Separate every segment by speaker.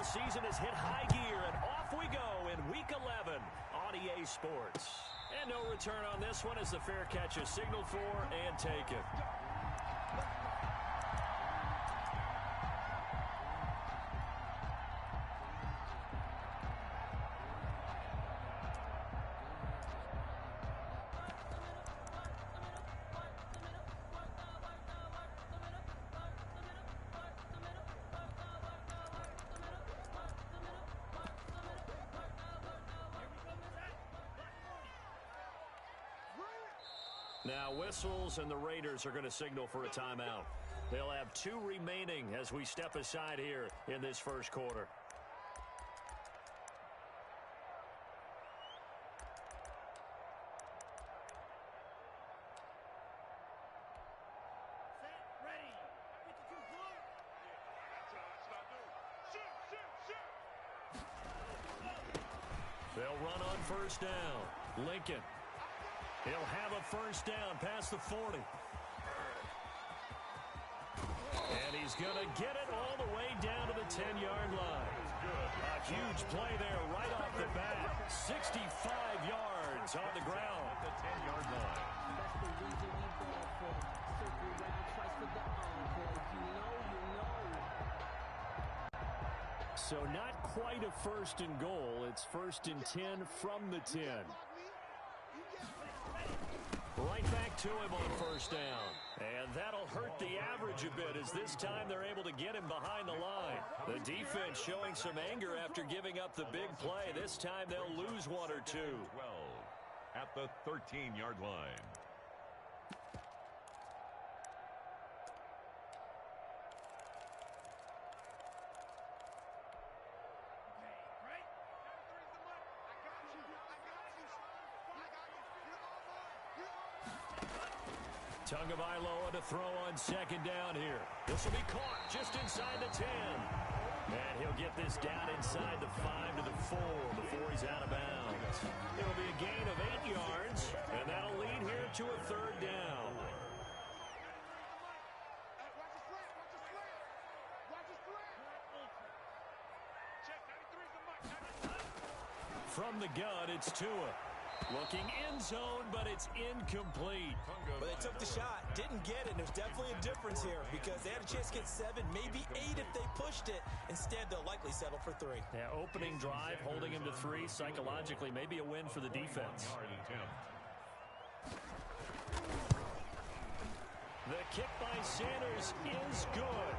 Speaker 1: NFL season has hit high gear, and off we go in Week 11 on EA Sports. And no return on this one as the fair catch is signaled for and taken. Now whistles, and the Raiders are going to signal for a timeout. They'll have 2 remaining as we step aside here in this first quarter. They'll run on first down. Lincoln. He'll have a first down past the 40. And he's going to get it all the way down to the 10-yard line. A huge play there right off the bat. 65 yards on the ground at the 10-yard line.
Speaker 2: That's the reason we go for circle round twice for the encore. You know.
Speaker 1: So not quite a first and goal. It's first and 10 from the 10. Right back to him on first down. And that'll hurt the average a bit as this time they're able to get him behind the line. The defense showing some anger after giving up the big play. This time they'll lose 1 or 2.
Speaker 3: 12 at the 13-yard line.
Speaker 1: Tagovailoa to throw on second down here. This will be caught just inside the 10. And he'll get this down inside the 5 to the 4 before he's out of bounds. It'll be a gain of 8 yards, and that'll lead here to a third down. From the gun, it's Tua. Looking end zone, but it's incomplete.
Speaker 4: But they took the shot, didn't get it, and there's definitely a difference here because they had a chance to get 7, maybe 8 if they pushed it. Instead, they'll likely settle for 3.
Speaker 1: Yeah, opening drive, holding him to 3, psychologically, maybe a win for the defense. The kick by Sanders is good.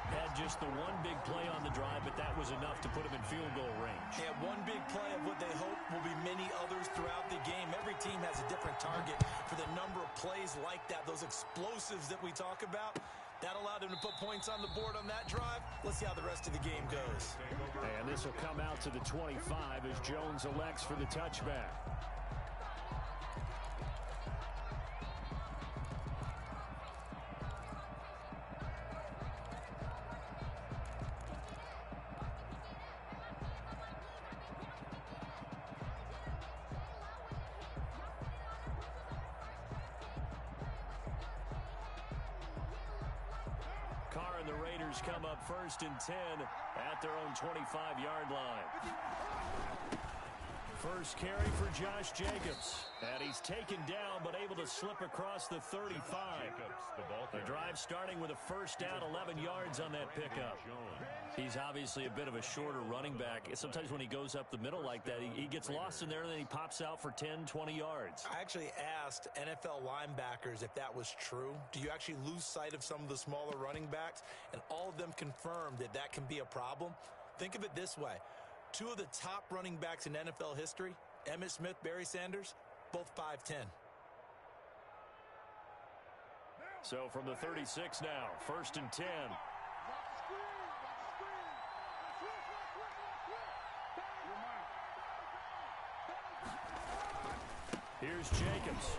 Speaker 1: Had just the one big play on the drive, but that was enough to put him in field goal range.
Speaker 4: Yeah, one big play of what they hope will be many others throughout the game. Every team has a different target for the number of plays like that, those explosives that we talk about. That allowed them to put points on the board on that drive. Let's see how the rest of the game goes.
Speaker 1: And this will come out to the 25 as Jones elects for the touchback. Carr and the Raiders come up first and 10 at their own 25-yard line. First carry for Josh Jacobs. And he's taken down but able to slip across the 35. The drive starting with a first down, 11 yards on that pickup. He's obviously a bit of a shorter running back. Sometimes when he goes up the middle like that, he gets lost in there and then he pops out for 10, 20 yards.
Speaker 4: I actually asked NFL linebackers if that was true. Do you actually lose sight of some of the smaller running backs? And all of them confirmed that that can be a problem. Think of it this way. 2 of the top running backs in NFL history, Emmitt Smith, Barry Sanders, both 5'10".
Speaker 1: So from the 36 now, first and 10. Here's Jacobs.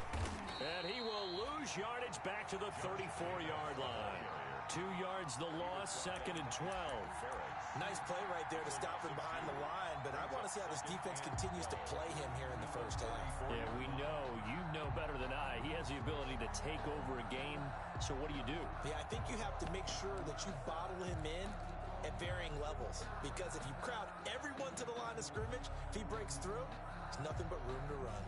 Speaker 1: And he will lose yardage back to the 34-yard line. 2 yards the loss, second and 12.
Speaker 4: Nice play right there to stop him behind the line, but I want to see how this defense continues to play him here in the first half.
Speaker 1: Yeah, we know. You know better than I. He has the ability to take over a game, so what do you do?
Speaker 4: Yeah, I think you have to make sure that you bottle him in at varying levels, because if you crowd everyone to the line of scrimmage, if he breaks through, there's nothing but room to run.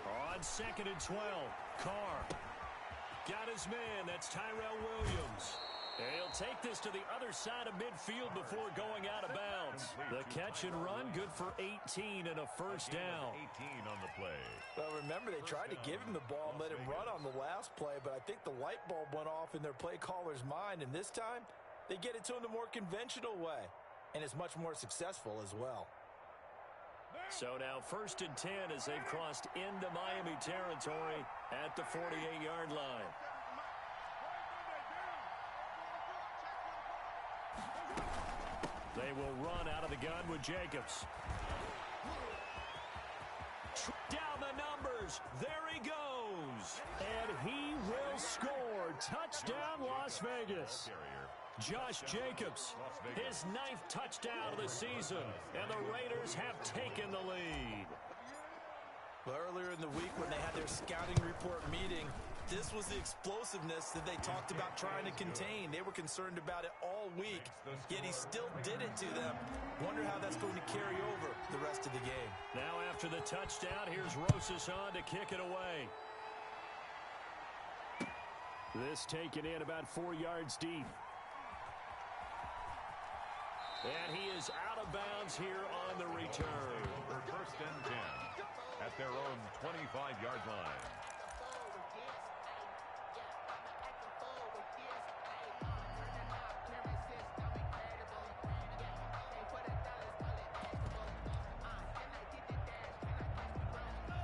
Speaker 1: On 2nd and 12, Carr got his man. That's Tyrell Williams. And he'll take this to the other side of midfield before going out of bounds. The catch and run, good for 18 and a first down.
Speaker 3: 18 on the play.
Speaker 4: Well, remember, they tried to give him the ball and let him run on the last play, but I think the light bulb went off in their play caller's mind, and this time they get it to him the more conventional way, and it's much more successful as well.
Speaker 1: So now 1st and 10 as they've crossed into Miami territory at the 48-yard line. They will run out of the gun with Jacobs. Down the numbers. There he goes. And he will score. Touchdown, Las Vegas. Josh Jacobs, his 9th touchdown of the season, and the Raiders have taken the lead.
Speaker 4: Well, earlier in the week when they had their scouting report meeting, this was the explosiveness that they talked about trying to contain. They were concerned about it all week, yet he still did it to them. Wonder how that's going to carry over the rest of the game.
Speaker 1: Now after the touchdown, here's Rosas on to kick it away. This taken in about 4 yards deep. And he is out of bounds here on the return.
Speaker 3: For 1st and 10 at their own 25-yard line.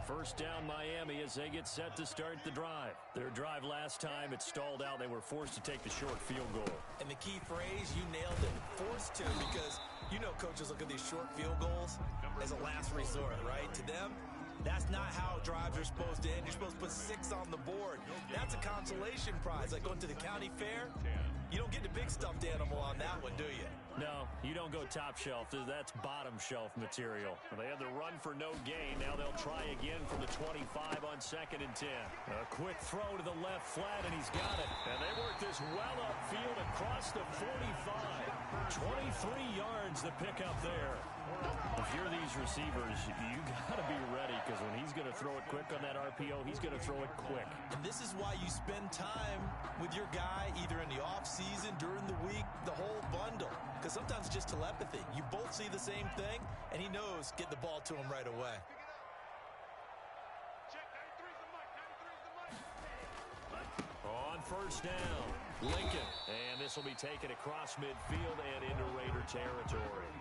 Speaker 1: First down Miami as they get set to start the drive. Their drive last time, it stalled out. They were forced to take the short field goal.
Speaker 4: And the key phrase, you nailed it, forced to, because you know coaches look at these short field goals as a last resort, right? To them, that's not how drives are supposed to end. You're supposed to put 6 on the board. That's a consolation prize, like going to the county fair. You don't get the big stuffed animal on that one, do you?
Speaker 1: No, you don't go top shelf. That's bottom shelf material. They had the run for no gain. Now they'll try again from the 25 on 2nd and 10. A quick throw to the left flat, and he's got it. And they work this well upfield across the 45. 23 yards the pickup there. If you're these receivers, you got to be ready, because when he's going to throw it quick on that RPO, he's going to throw it quick.
Speaker 4: And this is why you spend time with your guy either in the offseason, during the week, the whole bundle. Because sometimes it's just telepathy. You both see the same thing, and he knows get the ball to him right away.
Speaker 1: On 1st down, Lincoln. And this will be taken across midfield and into Raider territory.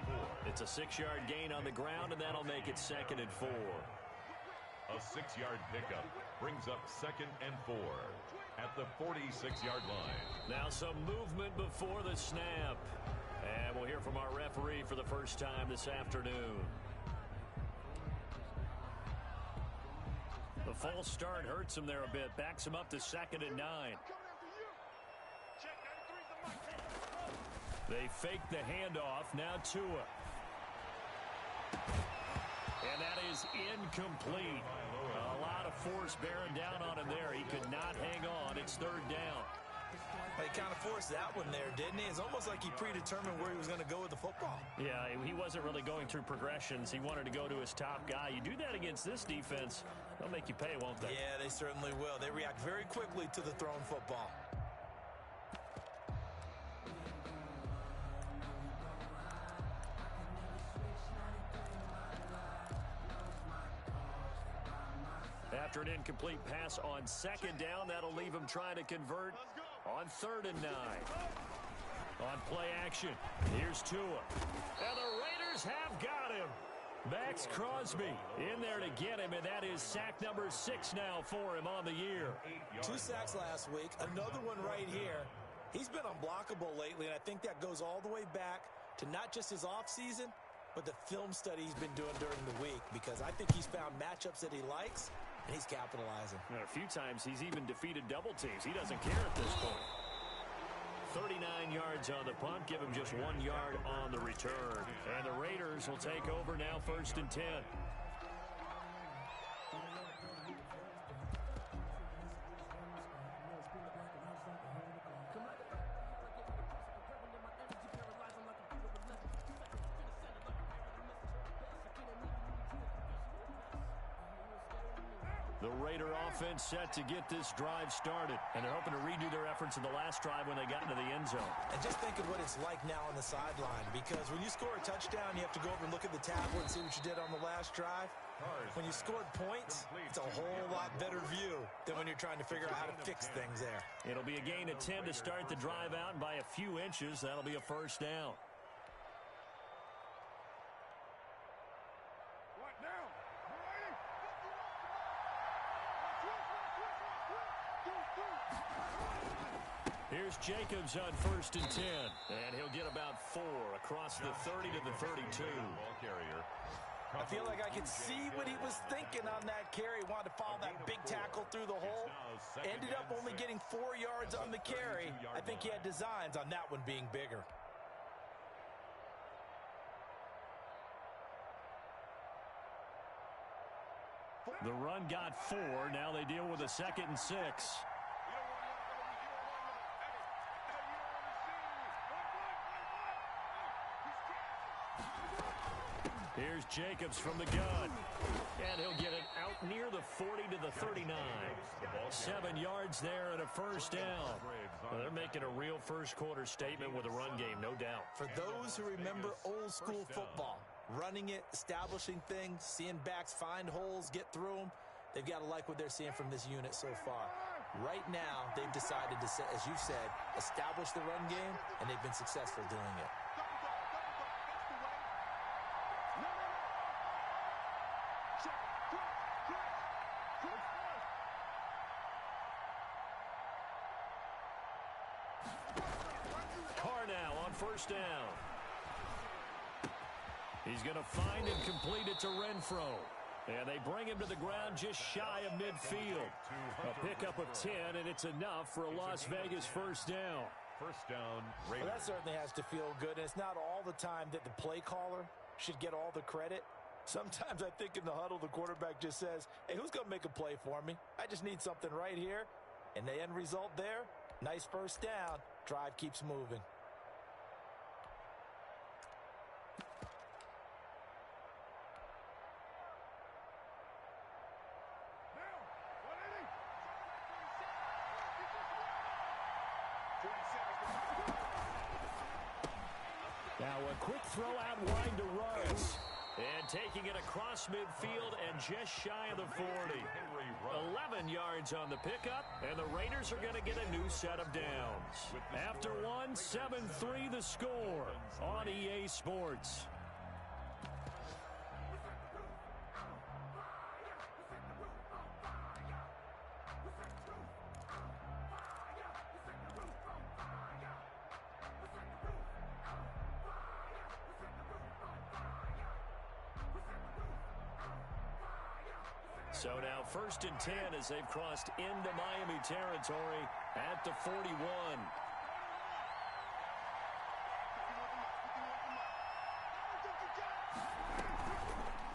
Speaker 1: It's a 6-yard gain on the ground, and that'll make it 2nd and 4.
Speaker 3: A 6-yard pickup brings up 2nd and 4 at the 46-yard line.
Speaker 1: Now some movement before the snap. And we'll hear from our referee for the first time this afternoon. The false start hurts him there a bit. Backs him up to 2nd and 9. They fake the handoff. Now Tua. And that is incomplete. A lot of force bearing down on him there. He could not hang on. It's 3rd down.
Speaker 4: He kind of forced that one there, didn't he? It's almost like he predetermined where he was going to go with the football.
Speaker 1: Yeah, he wasn't really going through progressions. He wanted to go to his top guy. You do that against this defense, they'll make you pay, won't they?
Speaker 4: Yeah, they certainly will. They react very quickly to the thrown football.
Speaker 1: After an incomplete pass on 2nd down, that'll leave him trying to convert on 3rd and 9. On play action, here's Tua. And the Raiders have got him. Max Crosby in there to get him, and that is sack number 6 now for him on the year.
Speaker 4: 2 sacks last week, another one right here. He's been unblockable lately, and I think that goes all the way back to not just his offseason, but the film study he's been doing during the week, because I think he's found matchups that he likes, and he's capitalizing.
Speaker 1: And a few times he's even defeated double teams. He doesn't care at this point. 39 yards on the punt, give him just 1 yard on the return. And the Raiders will take over now, 1st and 10. The Raider offense set to get this drive started. And they're hoping to redo their efforts in the last drive when they got into the end zone.
Speaker 4: And just think of what it's like now on the sideline, because when you score a touchdown, you have to go over and look at the tablet and see what you did on the last drive. When you scored points, it's a whole lot better view than when you're trying to figure out how to fix things there.
Speaker 1: It'll be a gain of 10 to start the drive out, and by a few inches, that'll be a 1st down. Here's Jacobs on 1st and 10. And he'll get about 4 across the 30 to the 32.
Speaker 4: I feel like I could see what he was thinking on that carry. Wanted to follow that big tackle through the hole. Ended up only getting 4 yards on the carry. I think he had designs on that one being bigger.
Speaker 1: The run got 4. Now they deal with a 2nd and 6. Here's Jacobs from the gun. And he'll get it out near the 40 to the 39. 7 yards there and a 1st down. Well, they're making a real first-quarter statement with a run game, no doubt.
Speaker 4: For those who remember old-school football, running it, establishing things, seeing backs find holes, get through them, they've got to like what they're seeing from this unit so far. Right now, they've decided to, as you said, establish the run game, and they've been successful doing it.
Speaker 1: First down. He's going to find and complete it to Renfro. And they bring him to the ground just shy of midfield. A pickup of 10, and it's enough for a Las Vegas 1st down.
Speaker 3: 1st down, Raiders.
Speaker 4: Well, that certainly has to feel good. And it's not all the time that the play caller should get all the credit. Sometimes I think in the huddle, the quarterback just says, hey, who's going to make a play for me? I just need something right here. And the end result there, nice 1st down. Drive keeps moving.
Speaker 1: Now a quick throw out wide to Ruggs. And taking it across midfield and just shy of the 40. 11 yards on the pickup, and the Raiders are going to get a new set of downs. After one, 7-3 the score on EA Sports. So now 1st and 10 as they've crossed into Miami territory at the 41.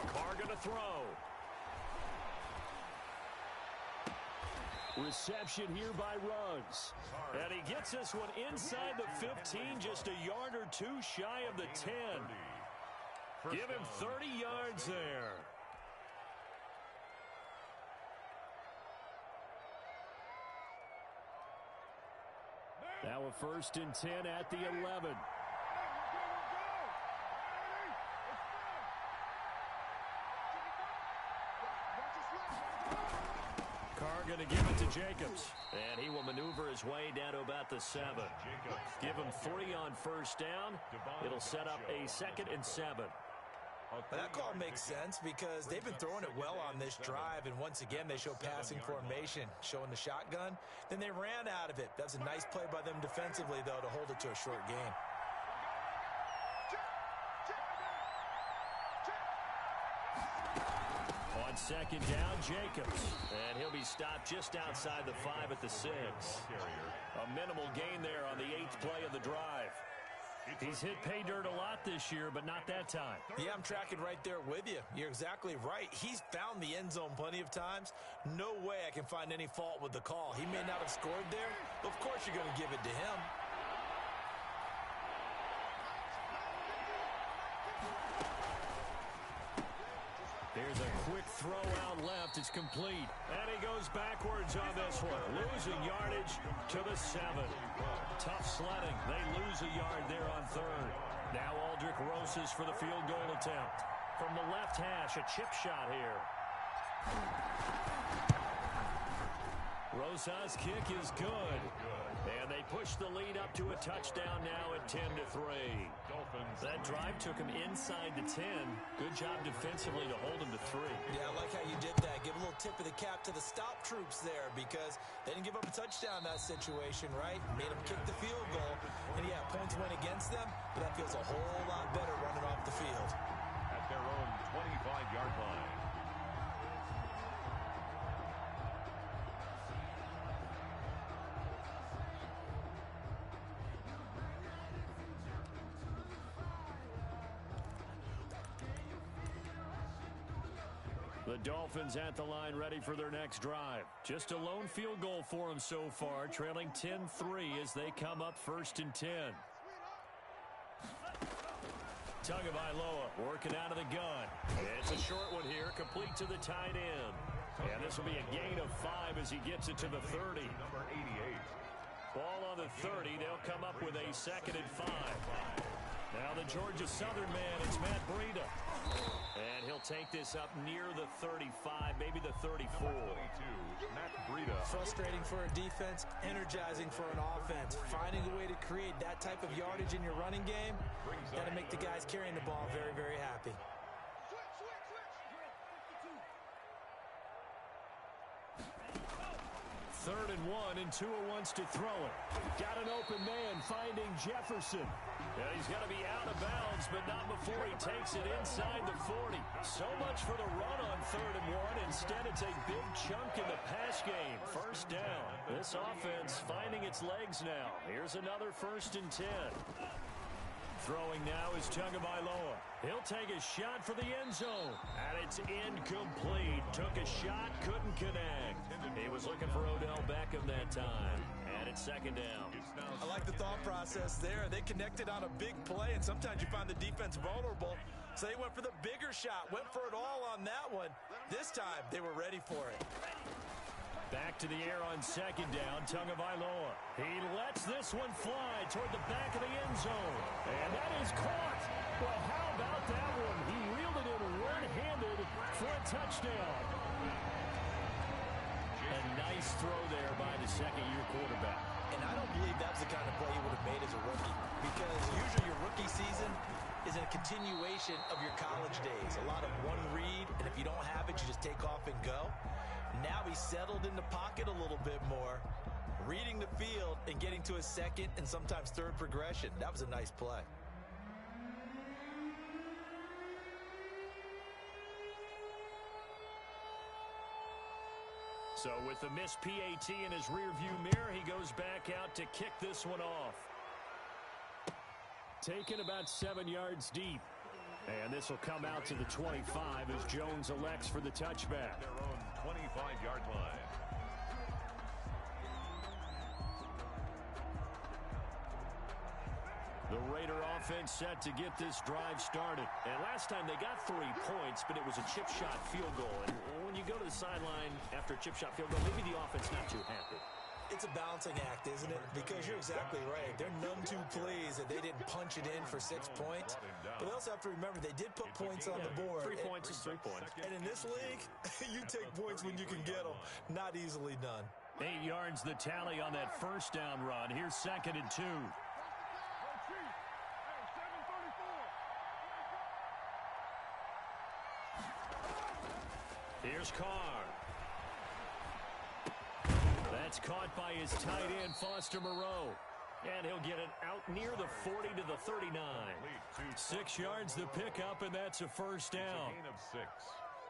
Speaker 1: Carr going to throw. Reception here by Ruggs. And he gets this one inside the 15, just a yard or 2 shy of the 10. Give him 30 yards there. Now a 1st and 10 at the 11. Carr going to give it to Jacobs. And he will maneuver his way down to about the 7. Give him 3 on 1st down. It'll set up a 2nd and 7.
Speaker 4: That call makes sense because they've been throwing it well on this drive, and once again they show passing formation, showing the shotgun. Then they ran out of it. That's a nice play by them defensively, though, to hold it to a short game.
Speaker 1: On On second down, Jacobs. And he'll be stopped just outside the 5 at the 6. A minimal gain there on the 8th play of the drive. He's hit pay dirt a lot this year, but not that time.
Speaker 4: Yeah, I'm tracking right there with you. You're exactly right. He's found the end zone plenty of times. No way I can find any fault with the call. He may not have scored there, but of course you're going to give it to him.
Speaker 1: Here's a quick throw out left. It's complete. And he goes backwards on this one. Losing yardage to the 7. Tough sledding. They lose a yard there on 3rd. Now Aldrich Rosas for the field goal attempt. From the left hash, a chip shot here. Rosas' kick is good. And they push the lead up to a touchdown now at 10-3. That drive took him inside the 10. Good job defensively to hold him to 3.
Speaker 4: Yeah, I like how you did that. Give a little tip of the cap to the stop troops there because they didn't give up a touchdown in that situation, right? Made them kick the field goal. And, yeah, points went against them, but that feels a whole lot better running off the field.
Speaker 3: At their own 25-yard line.
Speaker 1: The Dolphins at the line ready for their next drive. Just a lone field goal for them so far, trailing 10-3 as they come up 1st and 10. Tagovailoa working out of the gun. It's a short one here, complete to the tight end. And this will be a gain of 5 as he gets it to the 30.
Speaker 3: Number 88.
Speaker 1: Ball on the 30. They'll come up with a 2nd and 5. Now the Georgia Southern man, it's Matt Breida. And he'll take this up near the 35, maybe the 34.
Speaker 3: Matt Breida.
Speaker 4: Frustrating for a defense, energizing for an offense. Finding a way to create that type of yardage in your running game, got to make the guys carrying the ball very, very happy.
Speaker 1: Third and 1, and Tua wants to throw it. Got an open man finding Jefferson. And he's going to be out of bounds, but not before he takes it inside the 40. So much for the run on 3rd and 1. Instead, it's a big chunk in the pass game. 1st down. This offense finding its legs now. Here's another 1st and 10. Throwing now is Tagovailoa. He'll take a shot for the end zone. And it's incomplete. Took a shot, couldn't connect. He was looking for Odell Beckham that time. And it's 2nd down.
Speaker 4: I like the thought process there. They connected on a big play, and sometimes you find the defense vulnerable. So they went for the bigger shot, went for it all on that one. This time, they were ready for it.
Speaker 1: Back to the air on 2nd down, Tagovailoa. He lets this one fly toward the back of the end zone. And that is caught. Well, how about that one? He reeled it in one-handed for a touchdown. A nice throw there by the 2nd-year quarterback.
Speaker 4: And I don't believe that was the kind of play he would have made as a rookie. Because usually your rookie season is a continuation of your college days. A lot of one read, and if you don't have it, you just take off and go. Now he's settled in the pocket a little bit more, reading the field and getting to his 2nd and sometimes 3rd progression. That was a nice play.
Speaker 1: So with the missed PAT in his rearview mirror, he goes back out to kick this one off. Taken about 7 yards deep. And this will come out to the 25 as Jones elects for the touchback.
Speaker 3: Their own 25-yard line.
Speaker 1: The Raider offense set to get this drive started. And last time they got 3 points, but it was a chip shot field goal. And when you go to the sideline after a chip shot field goal, maybe the offense not too happy.
Speaker 4: It's a balancing act, isn't it? Because you're exactly right. They're none too pleased that they didn't punch it in for 6 points. But they also have to remember they did put points on the board.
Speaker 1: 3 points is 3 points.
Speaker 4: And in this league, you take points when you can get them. Not easily done.
Speaker 1: 8 yards the tally on that 1st down run. Here's 2nd and 2. Here's Carr. That's caught by his tight end, Foster Moreau. And he'll get it out near the 40 to the 39. 6 yards the pickup, and that's a 1st down.
Speaker 3: Gain of 6.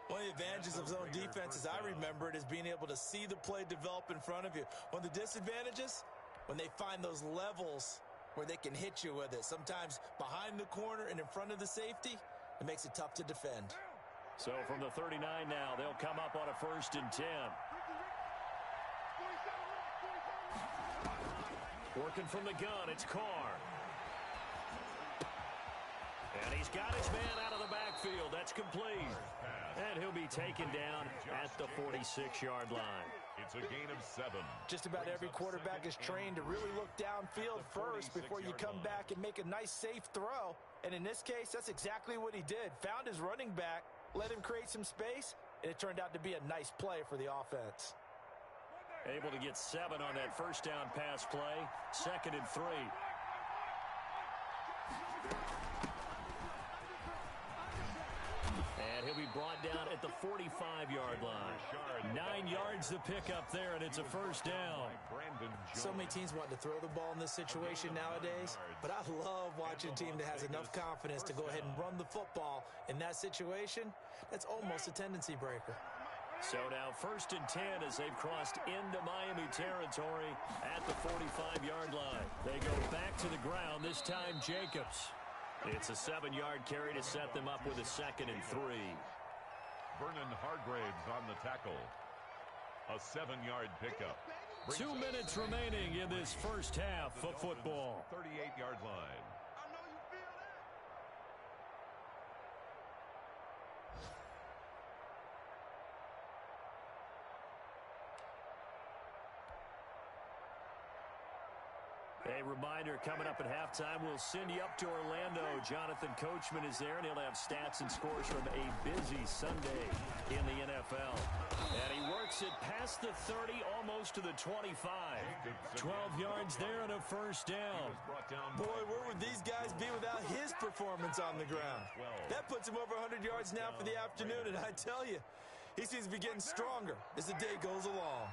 Speaker 4: One of the advantages of zone defense, as I remember it, is being able to see the play develop in front of you. One of the disadvantages, when they find those levels where they can hit you with it, sometimes behind the corner and in front of the safety, it makes it tough to defend.
Speaker 1: So from the 39 now, they'll come up on a 1st and 10. Working from the gun, it's Carr. And he's got his man out of the backfield. That's complete. And he'll be taken down at the 46-yard line.
Speaker 3: It's a gain of 7.
Speaker 4: Just about every quarterback is trained to really look downfield first before you come back and make a nice, safe throw. And in this case, that's exactly what he did. Found his running back, let him create some space, and it turned out to be a nice play for the offense.
Speaker 1: Able to get 7 on that first down pass play. 2nd and 3. And he'll be brought down at the 45-yard line. 9 yards to pick up there, and it's a 1st down.
Speaker 4: So many teams want to throw the ball in this situation nowadays, but I love watching a team that has enough confidence to go ahead and run the football. In that situation, that's almost a tendency breaker.
Speaker 1: So now 1st and 10 as they've crossed into Miami territory at the 45-yard line. They go back to the ground, this time Jacobs. It's a 7-yard carry to set them up with a 2nd and 3.
Speaker 3: Vernon Hargraves on the tackle. A 7-yard pickup.
Speaker 1: 2 minutes remaining in this first half of football.
Speaker 3: 38-yard line.
Speaker 1: A reminder, coming up at halftime, we'll send you up to Orlando. Jonathan Coachman is there, and he'll have stats and scores from a busy Sunday in the NFL. And he works it past the 30, almost to the 25. 12 yards there and a 1st down.
Speaker 4: Boy, where would these guys be without his performance on the ground? That puts him over 100 yards now for the afternoon, and I tell you, he seems to be getting stronger as the day goes along.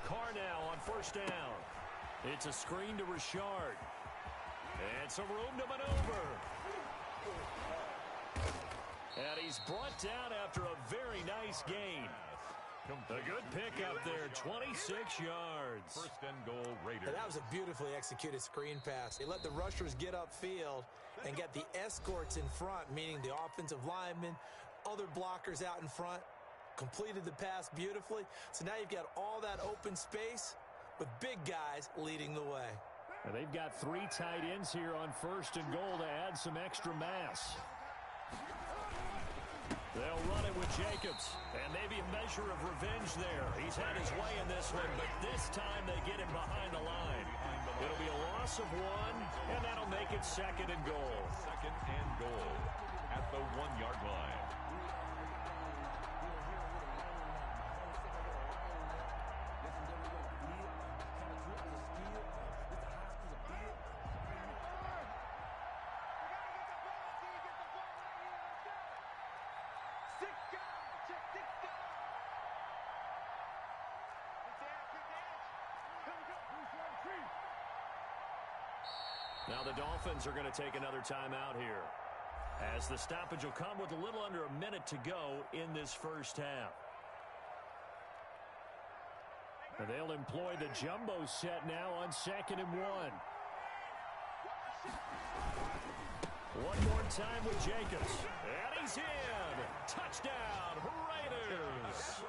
Speaker 1: Carr now on 1st down. It's a screen to Richard. And some room to maneuver. And he's brought down after a very nice gain. A good pickup there, 26 yards.
Speaker 3: 1st and goal, Raiders.
Speaker 4: And that was a beautifully executed screen pass. They let the rushers get upfield and get the escorts in front, meaning the offensive linemen, other blockers out in front. Completed the pass beautifully. So now you've got all that open space with big guys leading the way.
Speaker 1: And they've got 3 tight ends here on 1st and goal to add some extra mass. They'll run it with Jacobs. And maybe a measure of revenge there. He's had his way in this one, but this time they get him behind the line. It'll be a loss of 1, and that'll make it 2nd and goal.
Speaker 3: 2nd and goal at the 1-yard line.
Speaker 1: Now the Dolphins are going to take another timeout here, as the stoppage will come with a little under a minute to go in this first half. And they'll employ the jumbo set now on 2nd and 1. One more time with Jacobs. And he's in. Touchdown, Raiders.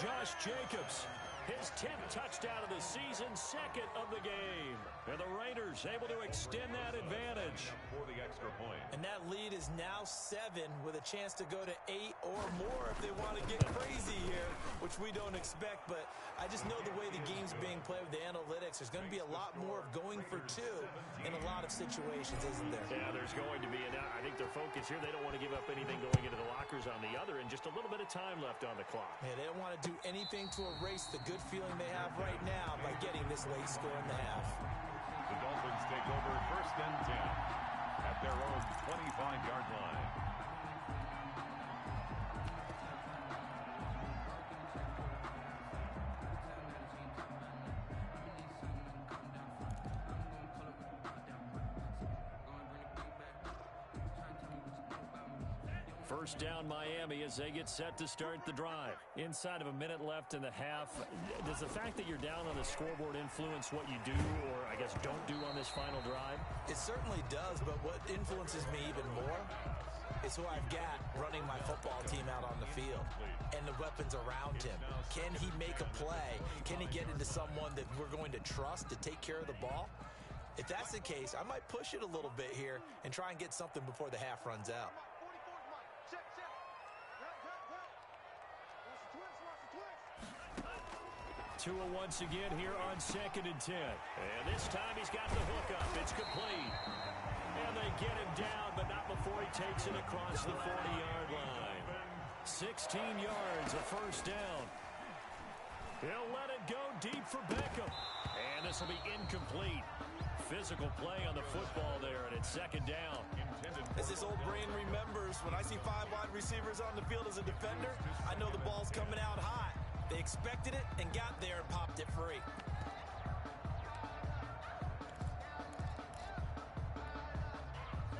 Speaker 1: Josh Jacobs, his 10th touchdown of the season, 2nd of the game. And the Raiders able to extend that advantage.
Speaker 3: For the extra point.
Speaker 4: And that lead is now 7 with a chance to go to 8 or more if they want to get crazy here, which we don't expect. But I just know the way the game's being played with the analytics, there's going to be a lot more of going for 2 in a lot of situations, isn't there?
Speaker 1: Yeah, there's going to be. And I think their focus here, they don't want to give up anything going into the lockers on the other, and just a little bit of time left on the clock.
Speaker 4: Yeah, they don't want to do anything to erase the good feeling they have right now by getting this late score in the half.
Speaker 3: The Dolphins take over 1st and 10 at their own 25-yard line.
Speaker 1: First down Miami as they get set to start the drive. Inside of a minute left in the half, does the fact that you're down on the scoreboard influence what you do or, I guess, don't do on this final drive?
Speaker 4: It certainly does, but what influences me even more is who I've got running my football team out on the field and the weapons around him. Can he make a play? Can he get into someone that we're going to trust to take care of the ball? If that's the case, I might push it a little bit here and try and get something before the half runs out.
Speaker 1: Tua once again here on 2nd and 10. And this time he's got the hook up. It's complete. And they get him down, but not before he takes it across the 40-yard line. 16 yards, a first down. He'll let it go deep for Beckham. And this will be incomplete. Physical play on the football there, and it's 2nd down.
Speaker 4: As this old brain remembers, when I see 5 wide receivers on the field as a defender, I know the ball's coming out hot. They expected it and got there and popped it free.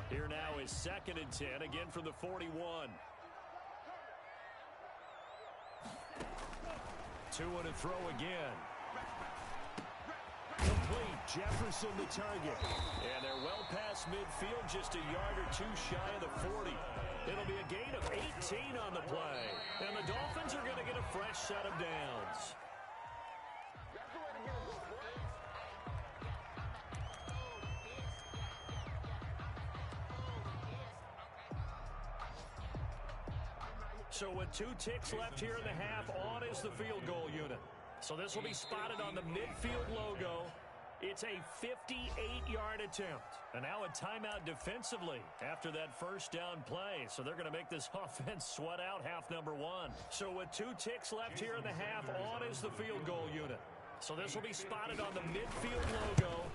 Speaker 1: Here now is 2nd and 10, again from the 41. Tua to throw again. Complete. Jefferson the target. And they're well past midfield, just a yard or two shy of the 40. It'll be a gain of 18 on the play. And the Dolphins are going to get a fresh set of downs. So with 2 ticks left here in the half, on is the field goal unit. So this will be spotted on the midfield logo. It's a 58-yard attempt. And now a timeout defensively after that first down play. So they're going to make this offense sweat out half number 1. So with 2 ticks left here in the half, on is the field goal unit. So this will be spotted on the midfield logo.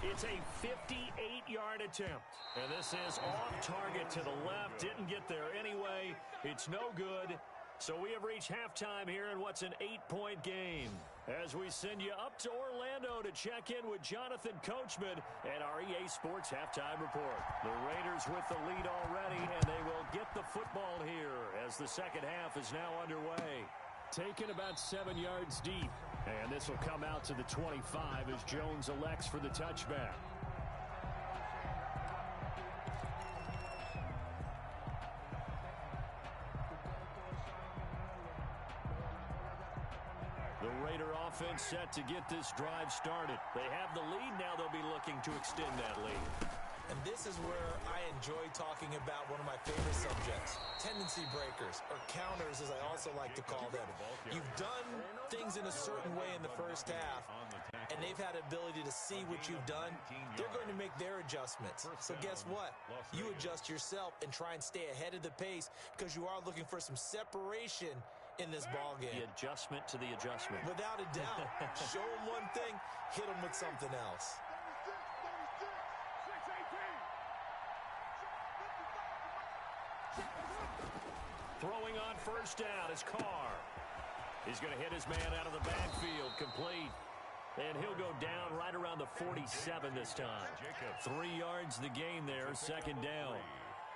Speaker 1: It's a 58-yard attempt. And this is off target to the left. Didn't get there anyway. It's no good. So we have reached halftime here in what's an 8-point game. As we send you up to Orlando to check in with Jonathan Coachman and our EA Sports Halftime Report. The Raiders with the lead already, and they will get the football here as the second half is now underway. Taken about 7 yards deep. And this will come out to the 25 as Jones elects for the touchback. The Raider offense set to get this drive started. They have the lead now. They'll be looking to extend that lead.
Speaker 4: And this is where I enjoy talking about one of my favorite subjects, tendency breakers, or counters as I also like to call them. You've done things in a certain way in the first half, and they've had the ability to see what you've done. They're going to make their adjustments. So guess what? You adjust yourself and try and stay ahead of the pace because you are looking for some separation in this ball game.
Speaker 1: The adjustment to the adjustment.
Speaker 4: Without a doubt. Show them one thing, hit them with something else.
Speaker 1: Throwing on first down is Carr. He's going to hit his man out of the backfield, complete. And he'll go down right around the 47 this time. 3 yards the gain there, second down.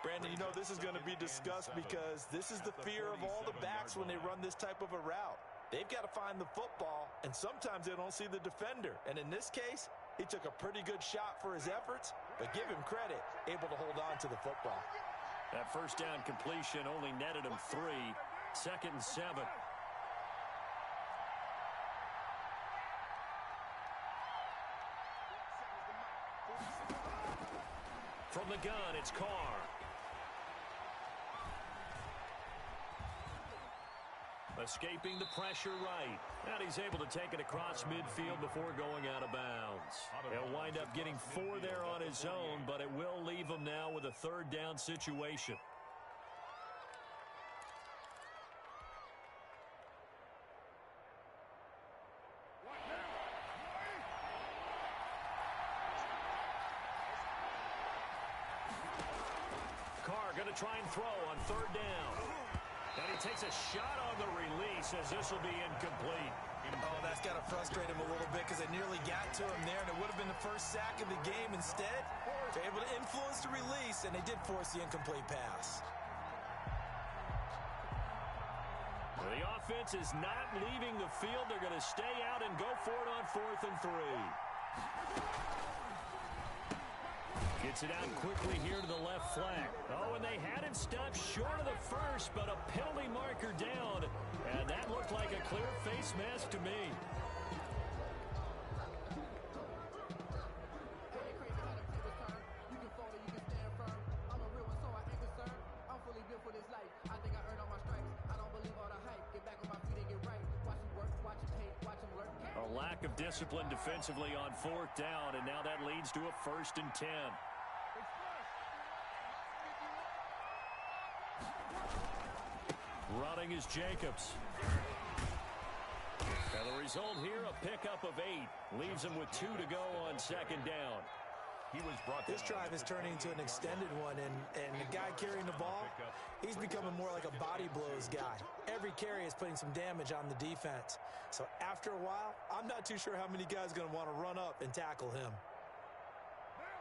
Speaker 4: Brandon, you know, this is going to be discussed because this is the fear of all the backs when they run this type of a route. They've got to find the football, and sometimes they don't see the defender. And in this case, he took a pretty good shot for his efforts, but give him credit, able to hold on to the football.
Speaker 1: That first down completion only netted him 3. 2nd and 7. From the gun, it's Carr. Escaping the pressure right. And he's able to take it across midfield before going out of bounds. He'll wind up getting 4 there on his own, but it will leave him now with a third down situation. Carr going to try and throw on third down. And he takes a shot on the release as this will be incomplete.
Speaker 4: Oh, that's got to frustrate him a little bit because they nearly got to him there, and it would have been the first sack of the game. Instead, they're able to influence the release, and they did force the incomplete pass.
Speaker 1: The offense is not leaving the field. They're going to stay out and go for it on 4th and 3. Gets it out quickly here to the left flank. Oh, and they had it stopped short of the first, but a penalty marker down. And that looked like a clear face mask to me. A lack of discipline defensively on 4th down, and now that leads to a 1st and 10. Running is Jacobs. And the result here, a pickup of 8. Leaves him with 2 to go on 2nd down.
Speaker 4: This drive is turning into an extended one, and the guy carrying the ball, he's becoming more like a body blows guy. Every carry is putting some damage on the defense. So after a while, I'm not too sure how many guys are going to want to run up and tackle him.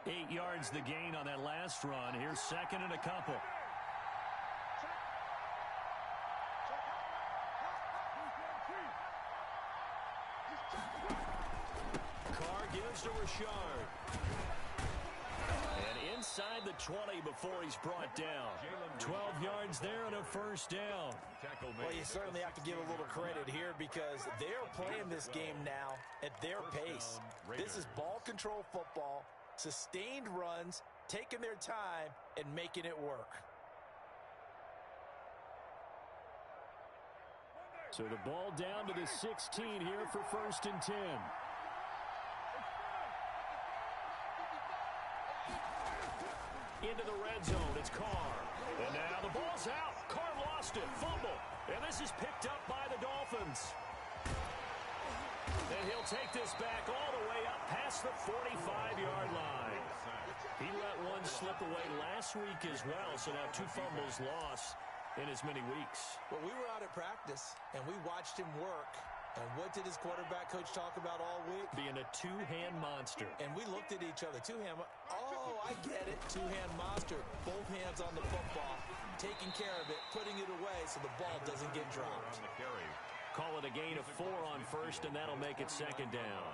Speaker 1: 8 yards the gain on that last run. Here's 2nd and a couple. Carr gives to Rashard. And inside the 20 before he's brought down. 12 yards there and a 1st down.
Speaker 4: Well, you certainly have to give a little credit here because they're playing this game now at their pace. This is ball control football, sustained runs, taking their time, and making it work.
Speaker 1: So the ball down to the 16 here for 1st and 10. Into the red zone, it's Carr. And now the ball's out. Carr lost it, fumble. And this is picked up by the Dolphins. And he'll take this back all the way up past the 45-yard line. He let one slip away last week as well, so now 2 fumbles lost in as many weeks.
Speaker 4: Well, we were out at practice, and we watched him work. And what did his quarterback coach talk about all week?
Speaker 1: Being a 2-hand monster.
Speaker 4: And we looked at each other. 2-hand. Oh, I get it. 2-hand monster. Both hands on the football, taking care of it, putting it away so the ball doesn't get dropped.
Speaker 1: Call it a gain of 4 on 1st, and that'll make it 2nd down.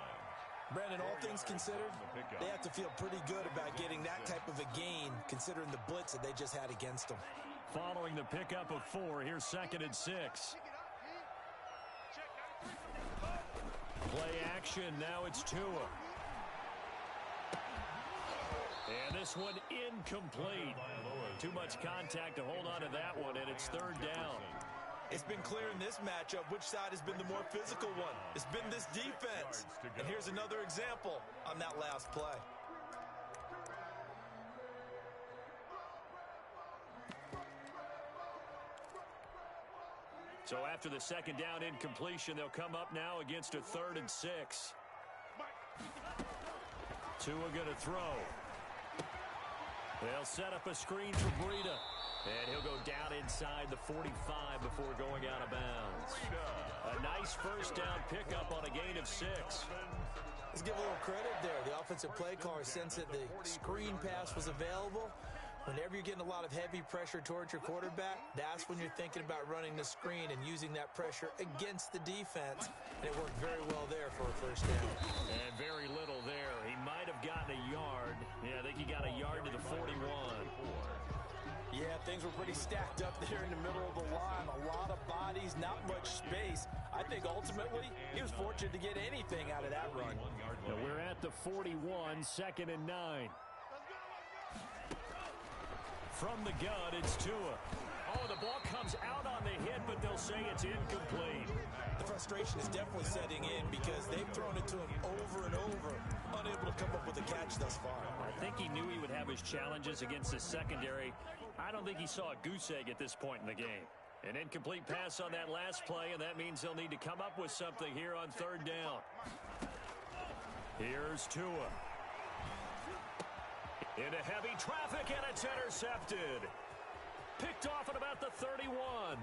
Speaker 4: Brandon, all things considered, they have to feel pretty good about getting that type of a gain, considering the blitz that they just had against them.
Speaker 1: Following the pickup of 4, here's 2nd and 6. Play action, now it's Tua. And this one incomplete. Too much contact to hold on to that one, and it's 3rd down.
Speaker 4: It's been clear in this matchup which side has been the more physical one. It's been this defense. And here's another example on that last play.
Speaker 1: So after the 2nd down incompletion, they'll come up now against a 3rd and 6. Tua going to throw. They'll set up a screen for Breida. And he'll go down inside the 45 before going out of bounds. A nice 1st down pickup on a gain of 6.
Speaker 4: Let's give a little credit there. The offensive play caller sensed that the screen pass was available. Whenever you're getting a lot of heavy pressure towards your quarterback, that's when you're thinking about running the screen and using that pressure against the defense. And it worked very well there for a 1st down.
Speaker 1: And very little there. He might have gotten a yard. Yeah, I think he got a yard to the 41.
Speaker 4: Yeah, things were pretty stacked up there in the middle of the line. A lot of bodies, not much space. I think ultimately he was fortunate to get anything out of that run.
Speaker 1: Now we're at the 41, 2nd and 9. From the gun, it's Tua. Oh, the ball comes out on the hit, but they'll say it's incomplete.
Speaker 4: The frustration is definitely setting in because they've thrown it to him over and over, unable to come up with a catch thus far.
Speaker 1: I think he knew he would have his challenges against his secondary. I don't think he saw a goose egg at this point in the game. An incomplete pass on that last play, and that means they'll need to come up with something here on 3rd down. Here's Tua. Into heavy traffic, and it's intercepted. Picked off at about the 31.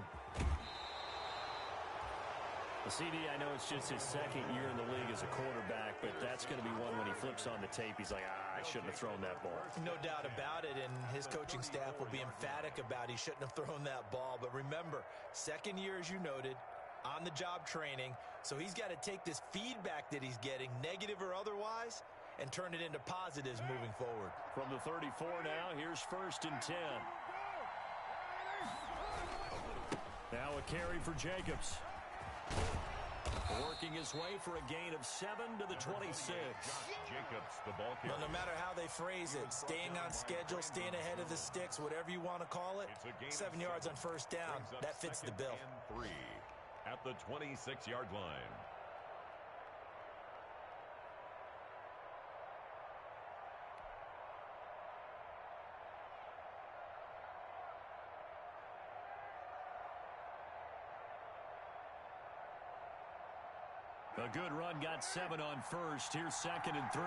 Speaker 1: The CD, I know it's just his 2nd year in the league as a quarterback, but that's going to be one when he flips on the tape. He's like, I I shouldn't have thrown that ball.
Speaker 4: No doubt about it, and his coaching staff will be emphatic about he shouldn't have thrown that ball. But remember, second year, as you noted, on-the-job training, so he's got to take this feedback that he's getting, negative or otherwise, and turn it into positives moving forward.
Speaker 1: From the 34 now, here's 1st and 10. Now a carry for Jacobs. Working his way for a gain of 7 to the 26.
Speaker 3: Jacobs, the ball carrier.
Speaker 4: Well, no matter how they phrase it, staying on schedule, staying ahead of the sticks, whatever you want to call it, 7 yards on first down, that fits the bill.
Speaker 3: 3 at the 26-yard line.
Speaker 1: A good run, got 7 on first. Here's 2nd and 3.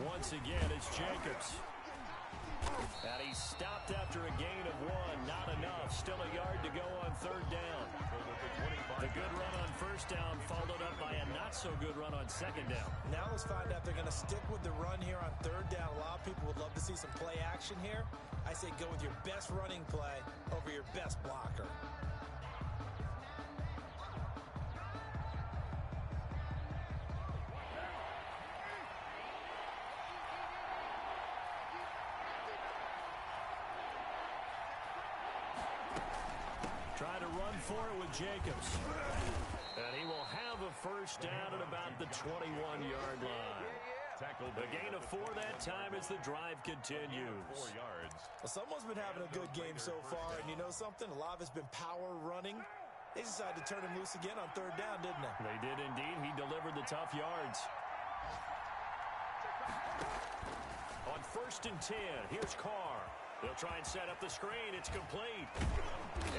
Speaker 1: Once again, it's Jacobs. And he stopped after a gain of 1. Not enough. Still a yard to go on 3rd down. The good run on first down followed up by a not-so-good run on 2nd down.
Speaker 4: Now let's find out if they're going to stick with the run here on 3rd down. A lot of people would love to see some play action here. I say go with your best running play over your best blocker.
Speaker 1: Try to run for it with Jacobs. And he will have a first down at about the 21-yard line. A gain of 4 that time as the drive continues.
Speaker 3: 4 yards.
Speaker 4: Well, someone's been having a good game so far, and you know something? A lot of it's been power running. They decided to turn him loose again on 3rd down, didn't they?
Speaker 1: They did indeed. He delivered the tough yards. On 1st and 10, here's Carr. They'll try and set up the screen. It's complete.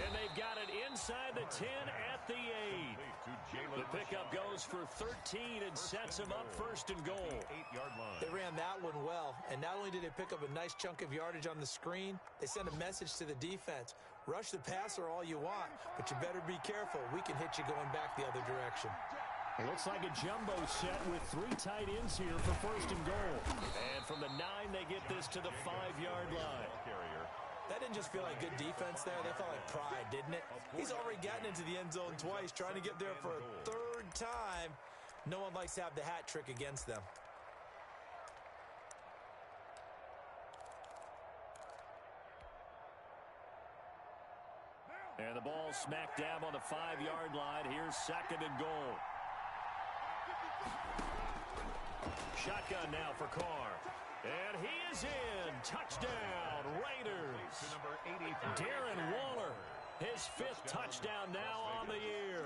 Speaker 1: And they've got it inside the 10 at the 8. The pickup goes for 13 and sets him up 1st and goal.
Speaker 3: 8-yard line.
Speaker 4: They ran that one well, and not only did they pick up a nice chunk of yardage on the screen, they sent a message to the defense. Rush the passer all you want, but you better be careful. We can hit you going back the other direction.
Speaker 1: It looks like a jumbo set with 3 tight ends here for 1st and goal. And from the 9, they get this to the 5-yard line.
Speaker 4: That didn't just feel like good defense there. That felt like pride, didn't it? He's already gotten into the end zone twice, trying to get there for a 3rd time. No one likes to have the hat trick against them.
Speaker 1: And the ball smack dab on the 5-yard line. Here's 2nd and goal. Shotgun now for Carr. And he is in. Touchdown, Raiders. Darren Waller, his 5th touchdown now on the year.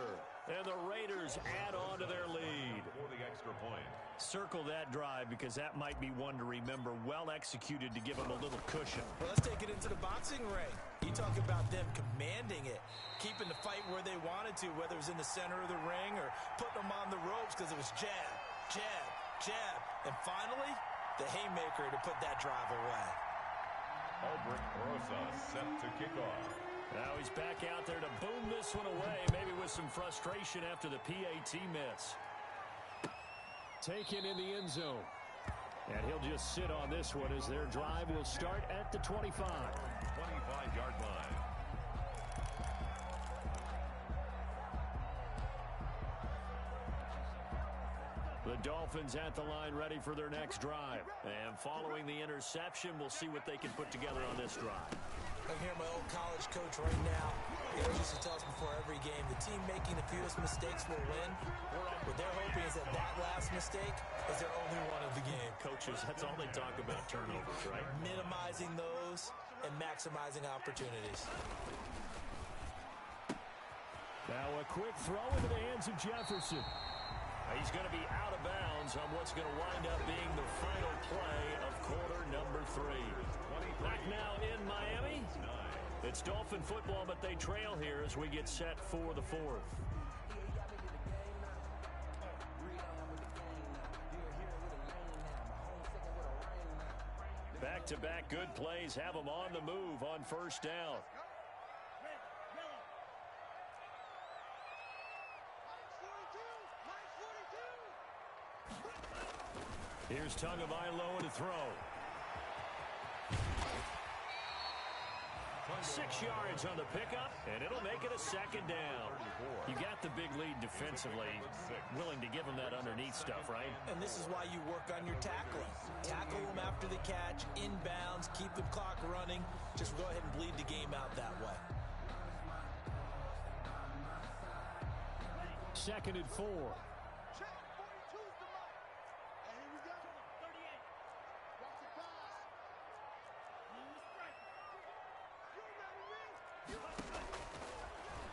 Speaker 1: And the Raiders add on to their lead.
Speaker 3: For the extra point.
Speaker 1: Circle that drive because that might be one to remember. Well executed to give them a little cushion.
Speaker 4: Well, let's take it into the boxing ring. You talk about them commanding it, keeping the fight where they wanted to, whether it was in the center of the ring or putting them on the ropes because it was jab, jab, jab. And finally, the haymaker to put that drive away.
Speaker 3: Albert Rosa set to kick off.
Speaker 1: Now he's back out there to boom this one away, maybe with some frustration after the PAT miss. Taken in the end zone. And he'll just sit on this one as their drive will start at the 25.
Speaker 3: 25-yard line.
Speaker 1: The Dolphins at the line ready for their next drive. And following the interception, we'll see what they can put together on this drive.
Speaker 4: I can hear my old college coach right now. He always used to tell us before every game, the team making the fewest mistakes will win. What they're hoping is that that last mistake is their only one of the game.
Speaker 1: Coaches, that's all they talk about, turnovers, right?
Speaker 4: Minimizing those and maximizing opportunities.
Speaker 1: Now a quick throw into the hands of Jefferson. He's going to be out of bounds on what's going to wind up being the final play of quarter number 3. Back now in Miami. It's Dolphin football, but they trail here as we get set for the 4th. Back-to-back good plays have them on the move on first down. Here's Tagovailoa to throw. 6 yards on the pickup, and it'll make it a second down. You got the big lead defensively. Willing to give them that underneath stuff, right?
Speaker 4: And this is why you work on your tackling. Tackle them after the catch, inbounds, keep the clock running. Just go ahead and bleed the game out that way.
Speaker 1: 2nd and 4.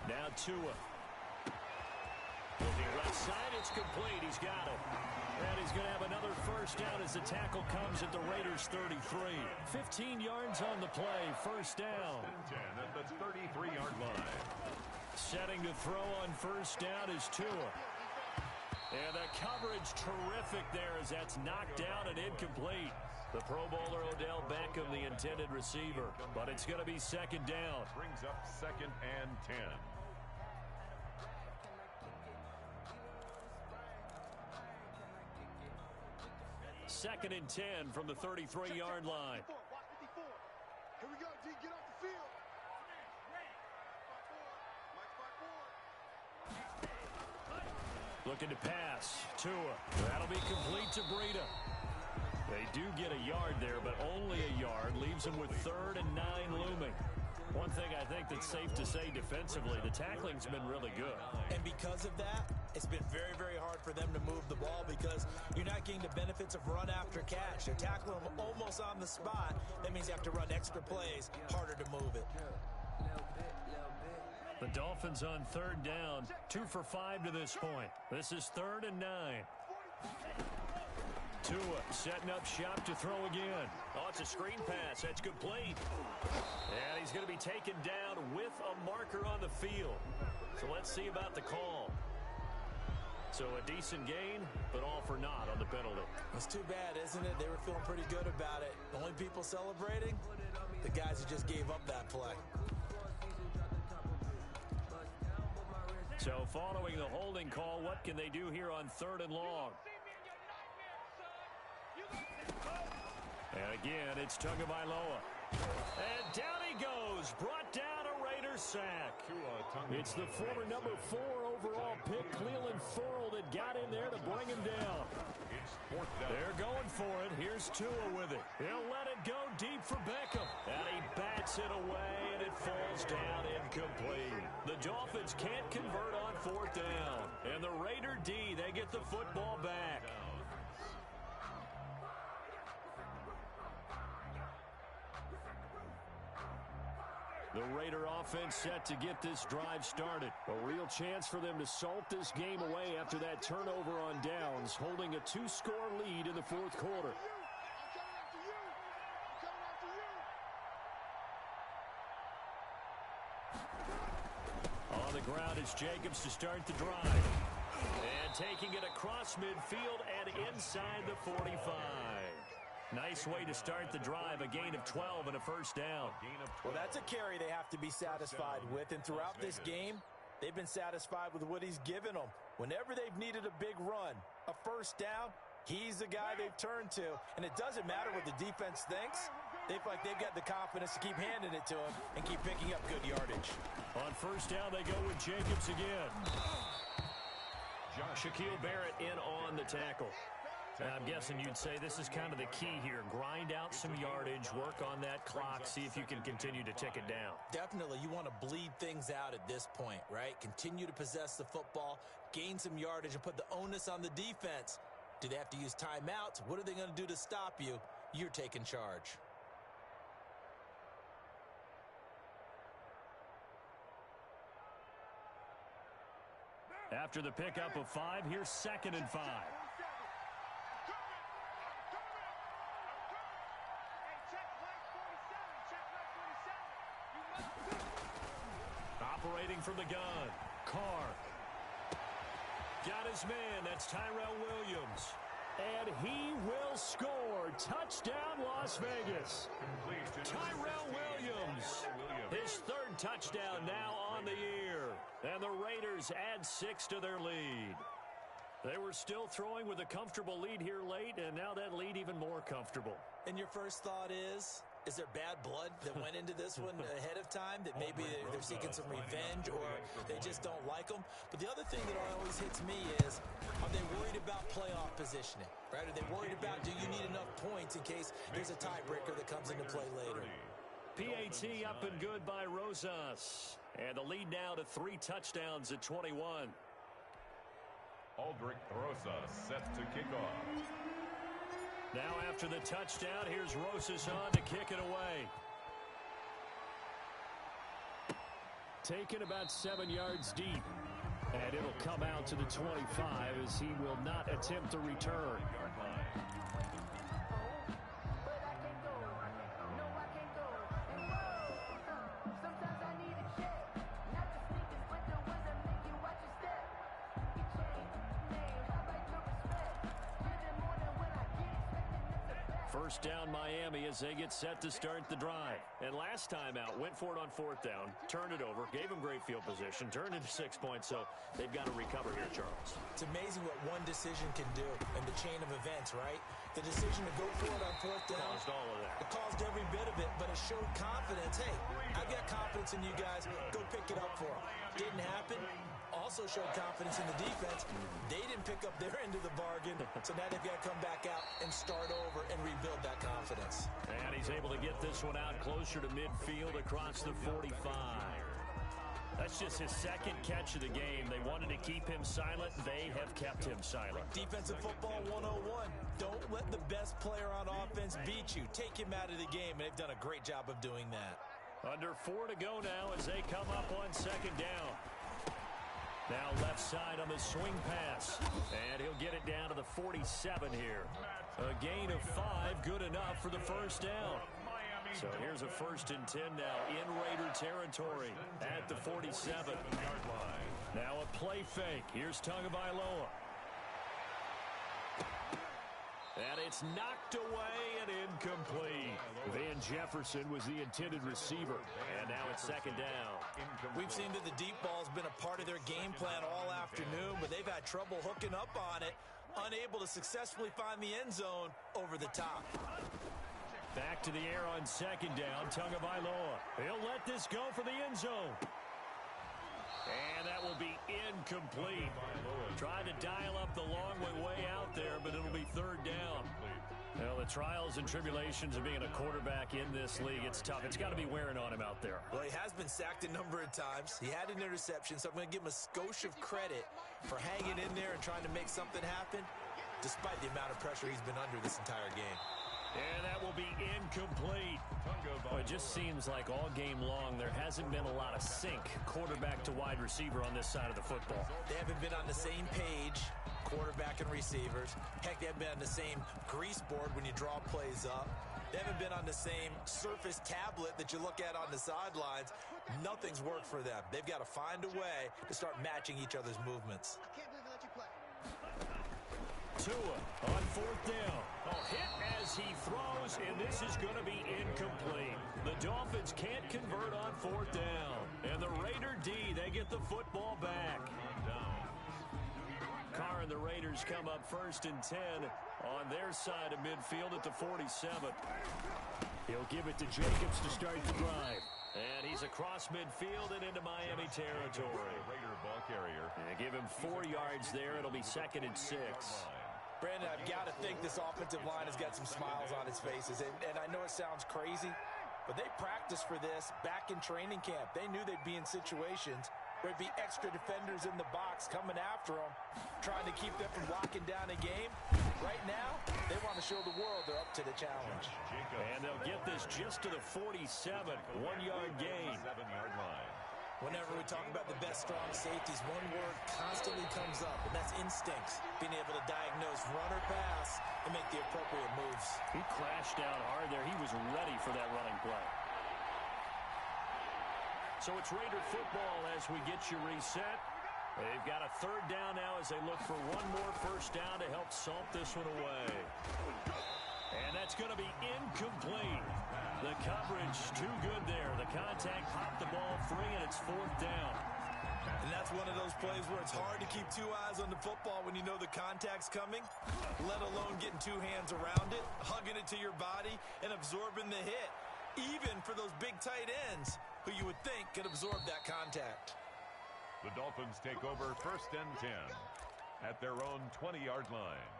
Speaker 1: Now Tua. Looking left side, it's complete. He's got it. And he's going to have another first down as the tackle comes at the Raiders' 33. 15 yards on the play. First down.
Speaker 3: 10 at the 33-yard line.
Speaker 1: Setting to throw on first down is Tua. And the coverage terrific there as that's knocked down and incomplete. The Pro Bowler Odell Beckham, the intended receiver. But it's going to be second down.
Speaker 3: Brings up 2nd and 10.
Speaker 1: Second and 10 from the 33-yard line.
Speaker 5: Here we go, D. Get off the field.
Speaker 1: Looking to pass. Tua. That'll be complete to Breida. They do get a yard there, but only a yard. Leaves them with 3rd and 9 looming. One thing I think that's safe to say defensively, the tackling's been really good.
Speaker 4: And because of that, it's been very, very hard for them to move the ball because you're not getting the benefits of run after catch. They're tackling them almost on the spot. That means you have to run extra plays, harder to move it.
Speaker 1: The Dolphins on 3rd down, 2 for 5 to this point. This is 3rd and 9. Tua setting up shop to throw again. Oh, it's a screen pass. That's complete. And he's going to be taken down with a marker on the field. So let's see about the call. So a decent gain, but all for naught on the penalty.
Speaker 4: It's too bad, isn't it? They were feeling pretty good about it. The only people celebrating, the guys who just gave up that play.
Speaker 1: So following the holding call, what can they do here on 3rd and long? And again, it's Tagovailoa. And down he goes. Brought down a Raiders sack. It's the former number 4 overall pick, Cleveland Thorle, that got in there to bring him down. They're going for it. Here's Tua with it. He'll let it go deep for Beckham. And he bats it away, and it falls down incomplete. The Dolphins can't convert on 4th down. And the Raider D, they get the football back. The Raider offense set to get this drive started. A real chance for them to salt this game away after that turnover on downs, holding a 2-score lead in the 4th quarter. On the ground is Jacobs to start the drive. And taking it across midfield and inside the 45. Nice way to start the drive, a gain of 12 and a first down.
Speaker 4: Well, that's a carry they have to be satisfied with, and throughout this game, they've been satisfied with what he's given them. Whenever they've needed a big run, a first down, he's the guy they've turned to, and it doesn't matter what the defense thinks. They feel like they've got the confidence to keep handing it to him and keep picking up good yardage.
Speaker 1: On first down, they go with Jacobs again. Shaquille Barrett in on the tackle. I'm guessing you'd say this is kind of the key here. Grind out some yardage, work on that clock, see if you can continue to tick it down.
Speaker 4: Definitely, you want to bleed things out at this point, right? Continue to possess the football, gain some yardage, and put the onus on the defense. Do they have to use timeouts? What are they going to do to stop you? You're taking charge.
Speaker 1: After the pickup of 5, here's 2nd and 5. Operating from the gun, Carr. Got his man, that's Tyrell Williams. And he will score. Touchdown, Las Vegas. Tyrell Williams. His 3rd touchdown now on the year. And the Raiders add 6 to their lead. They were still throwing with a comfortable lead here late, and now that lead even more comfortable.
Speaker 4: And your first thought is there bad blood that went into this one ahead of time, that maybe they're seeking some revenge or they just don't like them? But the other thing that always hits me is, are they worried about playoff positioning? Right? Are they worried about, do you need enough points in case there's a tiebreaker that comes into play later?
Speaker 1: PAT up and good by Rosas. And the lead now to 3 touchdowns at 21.
Speaker 3: Aldrich Rosas set to kick off.
Speaker 1: Now after the touchdown, here's Rosas on to kick it away. Taken about 7 yards deep. And it'll come out to the 25 as he will not attempt a return. First down Miami as they get set to start the drive. And last time out, went for it on 4th down, turned it over, gave them great field position, turned into 6 points, so they've got to recover here, Charles.
Speaker 4: It's amazing what one decision can do in the chain of events, right? The decision to go for it on 4th down
Speaker 1: caused all of that.
Speaker 4: It caused every bit of it, but it showed confidence. Hey, I've got confidence in you guys. Go pick it up for them. Didn't happen. Also showed confidence in the defense. They didn't pick up their end of the bargain, so now they've got to come back out and start over and rebuild that confidence.
Speaker 1: And he's able to get this one out closer to midfield across the 45. That's just his second catch of the game. They wanted to keep him silent. They have kept him silent.
Speaker 4: Defensive football 101. Don't let the best player on offense beat you. Take him out of the game, and they've done a great job of doing that.
Speaker 1: Under 4 to go now as they come up on 2nd down. Now left side on the swing pass. And he'll get it down to the 47 here. A gain of 5, good enough for the first down. So here's a 1st and 10 now in Raider territory at the 47. Now a play fake. Here's Tagovailoa. And it's knocked away and incomplete. Van Jefferson was the intended receiver. And now it's 2nd down.
Speaker 4: We've seen that the deep ball's been a part of their game plan all afternoon, but they've had trouble hooking up on it, unable to successfully find the end zone over the top.
Speaker 1: Back to the air on 2nd down, Tagovailoa. He'll let this go for the end zone. And that will be incomplete. Tried to dial up the long way out there, but it'll be 3rd down. Well, the trials and tribulations of being a quarterback in this league, it's tough. It's got to be wearing on him out there.
Speaker 4: Well, he has been sacked a number of times. He had an interception, so I'm going to give him a skosh of credit for hanging in there and trying to make something happen, despite the amount of pressure he's been under this entire game.
Speaker 1: And that will be incomplete. Well, it just seems like all game long there hasn't been a lot of sync quarterback to wide receiver on this side of the football.
Speaker 4: They haven't been on the same page, quarterback and receivers. Heck, they haven't been on the same grease board when you draw plays up. They haven't been on the same Surface tablet that you look at on the sidelines. Nothing's worked for them. They've got to find a way to start matching each other's movements.
Speaker 1: Tua on 4th down. Hit as he throws, and this is going to be incomplete. The Dolphins can't convert on 4th down. And the Raider D, they get the football back. Carr and the Raiders come up 1st and 10 on their side of midfield at the 47. He'll give it to Jacobs to start the drive. And he's across midfield and into Miami territory.
Speaker 3: Raider ball carrier.
Speaker 1: And give him 4 yards there. It'll be 2nd and 6.
Speaker 4: Brandon, I've got to think this offensive line has got some smiles on its faces. And I know it sounds crazy, but they practiced for this back in training camp. They knew they'd be in situations where there'd be extra defenders in the box coming after them, trying to keep them from locking down a game. Right now, they want to show the world they're up to the challenge.
Speaker 1: And they'll get this just to the 47, 1-yard gain.
Speaker 3: 7-yard line.
Speaker 4: Whenever we talk about the best strong safeties, one word constantly comes up, and that's instincts. Being able to diagnose run or pass and make the appropriate moves.
Speaker 1: He crashed out hard there. He was ready for that running play. So it's Raider football as we get you reset. They've got a 3rd down now as they look for one more 1st down to help salt this one away. And that's going to be incomplete. The coverage too good there. The contact popped the ball free, and it's 4th down.
Speaker 4: And that's one of those plays where it's hard to keep two eyes on the football when you know the contact's coming, let alone getting two hands around it, hugging it to your body, and absorbing the hit, even for those big tight ends who you would think could absorb that contact.
Speaker 3: The Dolphins take over 1st and 10 at their own 20-yard line.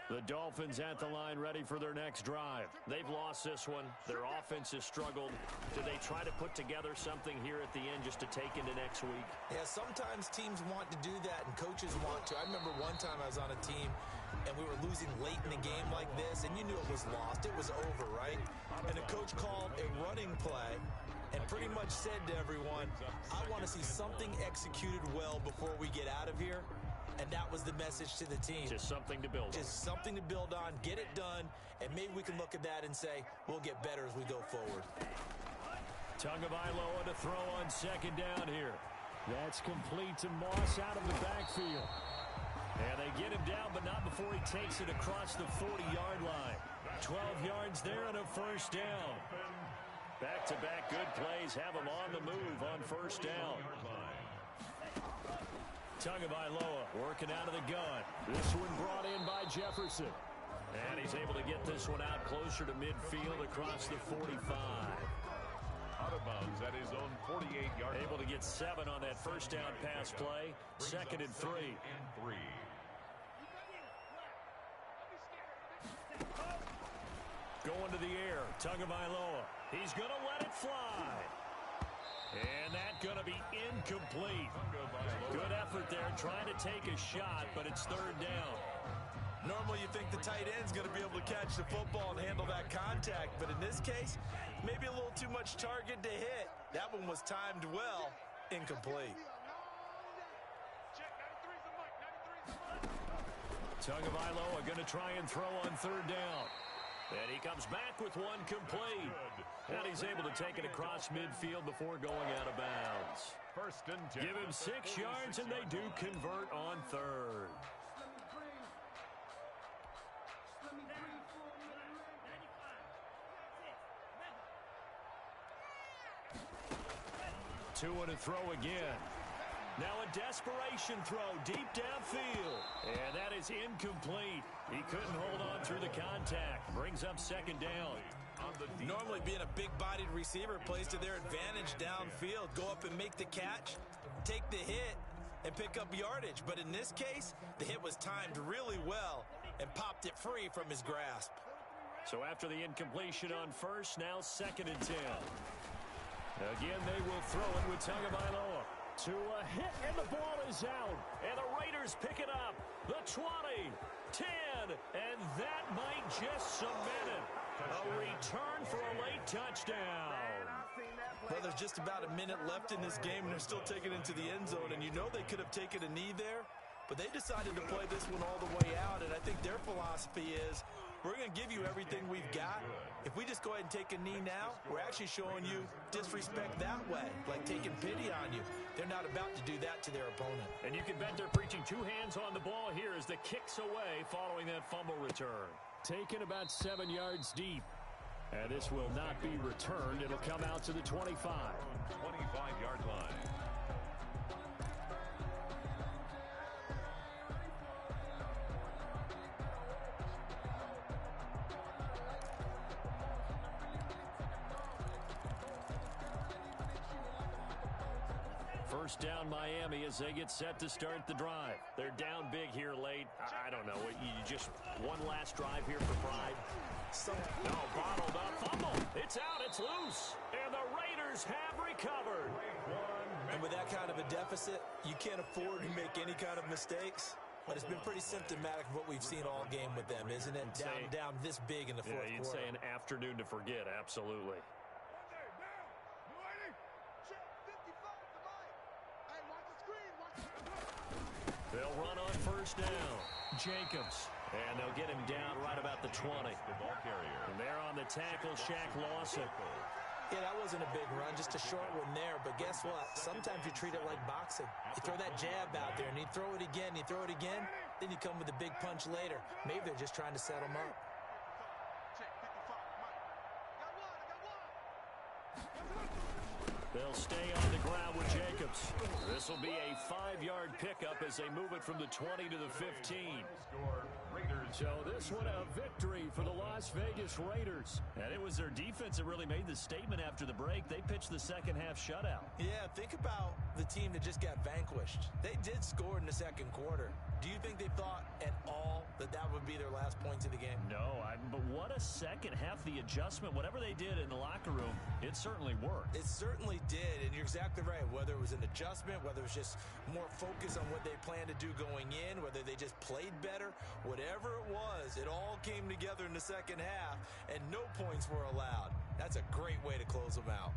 Speaker 1: The Dolphins at the line ready for their next drive. They've lost this one. Their offense has struggled. Do they try to put together something here at the end just to take into next week?
Speaker 4: Yeah, sometimes teams want to do that and coaches want to. I remember one time I was on a team and we were losing late in the game like this, and you knew it was lost. It was over, right? And the coach called a running play and pretty much said to everyone, I want to see something executed well before we get out of here. And that was the message to the team.
Speaker 1: Just something to build on.
Speaker 4: Just something to build on, get it done, and maybe we can look at that and say, we'll get better as we go forward.
Speaker 1: Tagovailoa to throw on 2nd down here. That's complete to Moss out of the backfield. And they get him down, but not before he takes it across the 40-yard line. 12 yards there and a 1st down. Back-to-back good plays have him on the move on 1st down. Tagovailoa working out of the gun. This one brought in by Jefferson. And he's able to get this one out closer to midfield across the 45.
Speaker 3: Out of bounds at his own 48-yard line.
Speaker 1: Able to get 7 on that 1st down pass play. 2nd and 3. Going to the air. Tagovailoa. He's going to let it fly. And that's going to be incomplete. Good effort there trying to take a shot, but it's 3rd down.
Speaker 4: Normally you think the tight end's going to be able to catch the football and handle that contact, but in this case, maybe a little too much target to hit. That one was timed well, incomplete.
Speaker 1: Tagovailoa going to try and throw on 3rd down. And he comes back with one complete. And he's able to take it across midfield before going out of bounds.
Speaker 3: 1st and 10.
Speaker 1: Give him 6 yards, and they do convert on 3rd. Two and a throw again. Now a desperation throw deep downfield. And that is incomplete. He couldn't hold on through the contact. Brings up 2nd down.
Speaker 4: Normally being a big-bodied receiver plays to their advantage downfield. Go up and make the catch, take the hit, and pick up yardage. But in this case, the hit was timed really well and popped it free from his grasp.
Speaker 1: So after the incompletion on 1st, now 2nd and 10. Again, they will throw it with Tagovailoa. To a hit, and the ball is out. And the Raiders pick it up. The 20, 10, and that might just cement it. A return for a late touchdown.
Speaker 4: Well, there's just about a minute left in this game, and they're still taking it into the end zone. And you know they could have taken a knee there, but they decided to play this one all the way out. And I think their philosophy is, we're going to give you everything we've got. If we just go ahead and take a knee now, we're actually showing you disrespect that way, like taking pity on you. They're not about to do that to their opponent.
Speaker 1: And you can bet they're preaching 2 hands on the ball here as the kick's away following that fumble return. Taken about 7 yards deep. And this will not be returned. It'll come out to the 25.
Speaker 3: 25-yard line.
Speaker 1: First down Miami as they get set to start the drive. They're down big here late. I don't know. You just one last drive here for pride. No, bottled up. Fumble. It's out. It's loose. And the Raiders have recovered.
Speaker 4: And with that kind of a deficit, you can't afford to make any kind of mistakes. But it's been pretty symptomatic of what we've seen all game with them, isn't it? Down this big in the fourth
Speaker 1: quarter. You'd say an afternoon to forget. Absolutely. They'll run on first down. Jacobs. And they'll get him down right about the 20.
Speaker 3: The ball carrier.
Speaker 1: And there on the tackle, Shaq Lawson.
Speaker 4: Yeah, that wasn't a big run, just a short one there. But guess what? Sometimes you treat it like boxing. You throw that jab out there, and you throw it again, then you come with a big punch later. Maybe they're just trying to set him up.
Speaker 1: They'll stay on the ground with Jacobs. This will be a 5-yard pickup as they move it from the 20 to the 15. So this one a victory for the Las Vegas Raiders. And it was their defense that really made the statement after the break. They pitched the second half shutout.
Speaker 4: Yeah, think about the team that just got vanquished. They did score in the second quarter. Do you think they thought at all that that would be their last points of the game?
Speaker 1: No, but what a second half. The adjustment, whatever they did in the locker room, it certainly worked.
Speaker 4: It certainly did, and you're exactly right. Whether it was an adjustment, whether it was just more focus on what they planned to do going in, whether they just played better, whatever it was, it all came together in the second half, and no points were allowed. That's a great way to close them out.